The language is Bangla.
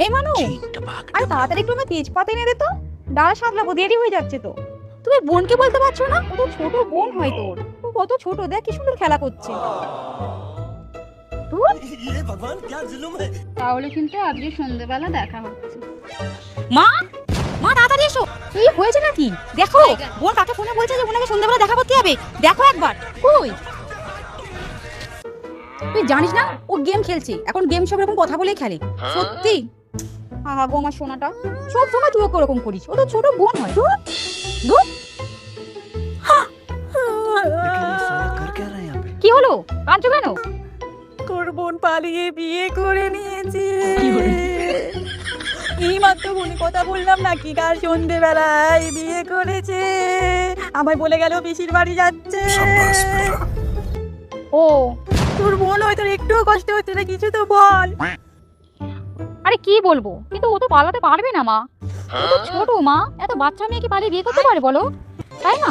এই মানু, আরে তাড়াতাড়ি একটু আমার তেজপাতা এনে দে তো, ডাল সাতলাবো, দেরি হয়ে যাচ্ছে তো। তুমি বোনকে বলতে পারছো না? ও তো ছোট বোন হয় তোর, ও কত ছোট, দেখ কি সুন্দর খেলা করছে। তাহলে কিন্তু আজকে সন্ধ্যেবেলা দেখা হচ্ছে। মা, মা তাড়াতাড়ি এসো। এই হয়েছে নাকি দেখো, বোন কাকে ফোনে বলছে যে ওনাকে সন্ধ্যাবেলা দেখা করতে হবে, দেখো একবার। কই, তুই জানিস না ও গেম খেলছে এখন, গেম সব এরকম কথা বলেই খেলে। সত্যি, আহা গো আমার সোনাটা, সব সময় তুই ওকে ওরকম করিস, ও তো ছোট বোন হয়। ধুর, ধুর। কি হলো, কাঁদছো কেন? তোর বোন পালিয়ে বিয়ে করে নিয়েছে। এই মাত্র বোনের কথা বললাম নাকি, কাল সন্ধ্যেবেলায় বিয়ে করেছে। আমায় বলে গেল পিসির বাড়ি যাচ্ছে। ও, তোর বোন হয়তো একটুও কষ্ট হচ্ছে না, কিছু তো বল। আরে কি বলবো, কিন্তু ও তো পালাতে পারবে না মা, ও তো ছোট মা, এত বাচ্চা মেয়েকে পালিয়ে বিয়ে করতে পারে বলো, তাই না?